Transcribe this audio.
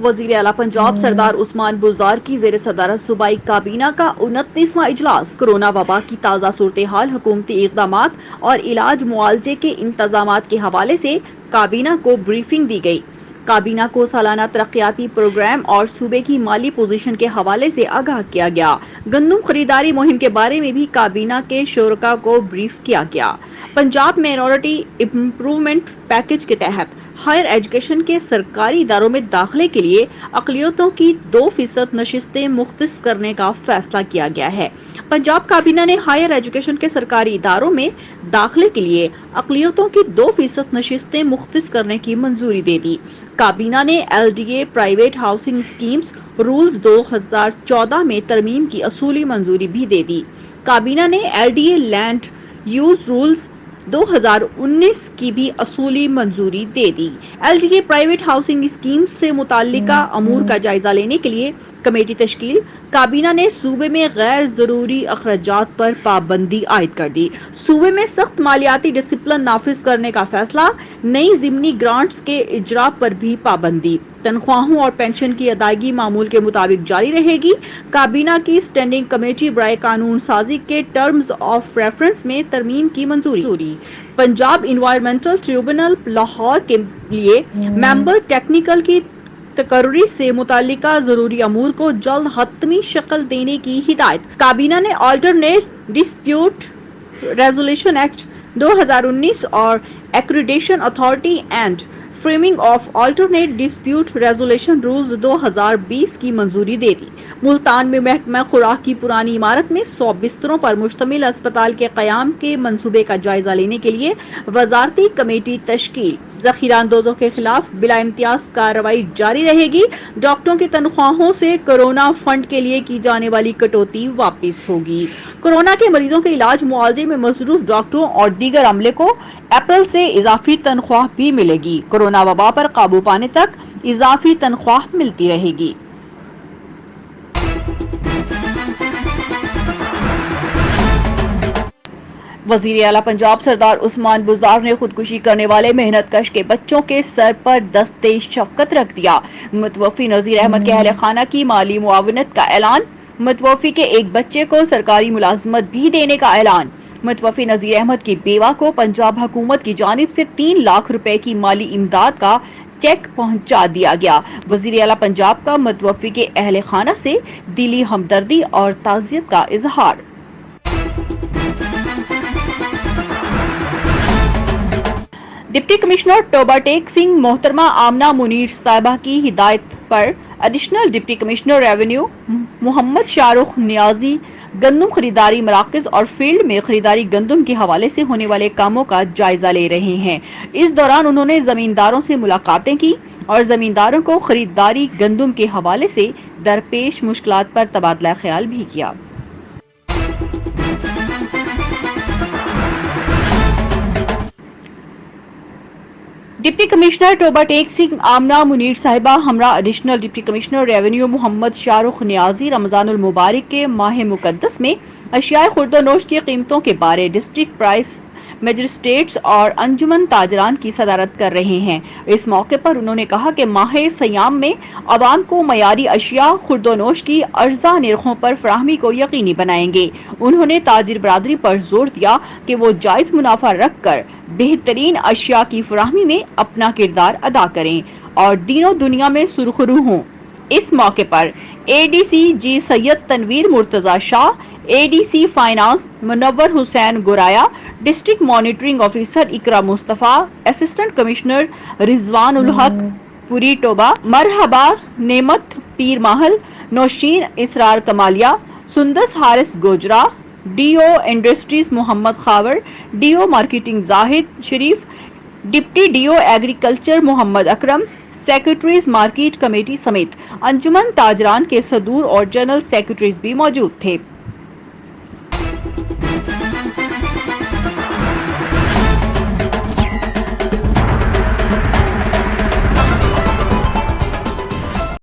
وزیر اعلیٰ پنجاب سردار عثمان بزدار کی زیر صدارت صوبائی کابینہ کا 29واں اجلاس کورونا وبا کی تازہ صورتحال، حکومتی اقدامات اور علاج معالجے کے انتظامات کے حوالے سے کابینہ کو بریفنگ دی گئی۔ کابینہ کو سالانہ ترقیاتی پروگرام اور صوبے کی مالی پوزیشن کے حوالے سے آگاہ کیا گیا۔ گندم خریداری مہم کے بارے میں بھی کابینہ کے شرکاء کو بریف کیا گیا۔ پنجاب مائنورٹی امپروومنٹ پیکج کے تحت ہائر ایجوکیشن کے سرکاری اداروں میں داخلے کے لیے اقلیتوں کی 2% نشستیں مختص کرنے کا فیصلہ کیا گیا ہے۔ پنجاب کابینہ نے ہائر ایجوکیشن کے سرکاری اداروں میں داخلے کے لیے اقلیتوں کی 2% نشستیں مختص کرنے کی منظوری دے دی۔ کابینہ نے LDA private housing schemes rules 2014 میں ترمیم کی اصولی منظوری بھی دے دی۔ کابینہ نے LDA لینڈ یوز رولز 2019 کی بھی اصولی منظوری دے دی۔ LDA پرائیویٹ ہاؤسنگ اسکیمز سے متعلقہ امور کا جائزہ لینے کے لیے کمیٹی تشکیل۔ کابینہ نے صوبے میں غیر ضروری اخراجات پر پابندی عائد کر دی۔ صوبے میں سخت مالیاتی ڈسپلن نافذ کرنے کا فیصلہ۔ نئی ضمنی گرانٹس کے اجرا پر بھی پابندی۔ تنخواہوں اور پینشن کی ادائیگی معمول کے مطابق جاری رہے گی۔ کابینہ کی اسٹینڈنگ کمیٹی برائے قانون سازی کے ٹرمز آف ریفرنس میں ترمیم کی منظوری۔ پنجاب انوائرمنٹل ٹریبونل لاہور کے لیے ممبر ٹیکنیکل کی تقرری سے متعلقہ ضروری امور کو جلد حتمی شکل دینے کی ہدایت۔ کابینہ نے آلٹرنیٹ ڈسپیوٹ ریزولوشن ایکٹ 2019 اور accreditation authority and framing of alternate dispute resolution rules 2020 کی منظوری دے دی۔ ملتان میں محکمہ خوراک کی پرانی عمارت میں 100 بستروں پر مشتمل اسپتال کے قیام کے منصوبے کا جائزہ لینے کے لیے وزارتی کمیٹی تشکیل۔ ذخیرہ اندوزوں کے خلاف بلا امتیاز کارروائی جاری رہے گی۔ ڈاکٹروں کی تنخواہوں سے کورونا فنڈ کے لیے کی جانے والی کٹوتی واپس ہوگی۔ کورونا کے مریضوں کے علاج معالجے میں مصروف ڈاکٹروں اور دیگر عملے کو اپریل سے اضافی تنخواہ بھی ملے گی۔ کورونا وبا پر قابو پانے تک اضافی تنخواہ ملتی رہے گی۔ وزیر اعلیٰ پنجاب سردار عثمان بزدار نے خودکشی کرنے والے محنت کش کے بچوں کے سر پر دست شفقت رکھ دیا۔ متوفی نذیر احمد کے اہل خانہ کی مالی معاونت کا اعلان۔ متوفی کے ایک بچے کو سرکاری ملازمت بھی دینے کا اعلان۔ متوفی نذیر احمد کی بیوہ کو پنجاب حکومت کی جانب سے 3 لاکھ روپے کی مالی امداد کا چیک پہنچا دیا گیا۔ وزیر اعلیٰ پنجاب کا متوفی کے اہل خانہ سے دلی ہمدردی اور تعزیت کا اظہار۔ ڈپٹی کمشنر ٹوبہ ٹیک سنگھ محترمہ آمنہ منیر صاحبہ کی ہدایت پر additional deputy commissioner revenue Muhammad Shah Rukh نیازی گندم خریداری مراکز اور فیلڈ میں خریداری گندم کے حوالے سے ہونے والے کاموں کا جائزہ لے رہے ہیں۔ اس دوران انہوں نے زمینداروں سے ملاقاتیں کی اور زمینداروں کو خریداری گندم کے حوالے سے درپیش مشکلات پر تبادلہ خیال بھی کیا۔ ڈپٹی کمشنر ٹوبہ ٹیک سنگھ آمنہ منیر صاحبہ ہمراہ additional deputy commissioner revenue Muhammad Shah Rukh نیازی رمضان المبارک کے ماہ مقدس میں اشیاء خورد و نوش کی قیمتوں کے بارے ڈسٹرکٹ پرائس مجسٹریٹس اور انجمن تاجران کی صدارت کر رہے ہیں۔ اس موقع پر انہوں نے کہا کہ ماہ سیام میں عوام کو معیاری اشیاء خورد و نوش کی ارزاں نرخوں پر فراہمی کو یقینی بنائیں گے۔ انہوں نے تاجر برادری پر زور دیا کہ وہ جائز منافع رکھ کر بہترین اشیاء کی فراہمی میں اپنا کردار ادا کریں اور دین و دنیا میں سرخرو ہوں۔ اس موقع پر ADC جی سید تنویر مرتضی شاہ، ADC فائنانس منور حسین گورایا، ڈسٹرکٹ مانیٹرنگ آفیسر اقرا مصطفیٰ، اسسٹنٹ کمشنر رضوان الحق پوری ٹوبہ، مرحبا نعمت پیر ماہل، نوشین اسرار کمالیہ، سندس Haris Gojra, DO industries Muhammad Khawar, DO marketing Zahid Sharif, deputy DO agriculture Muhammad Akram, secretaries market committee سمیت انجمن تاجران کے صدور اور جنرل سیکرٹریز بھی موجود تھے۔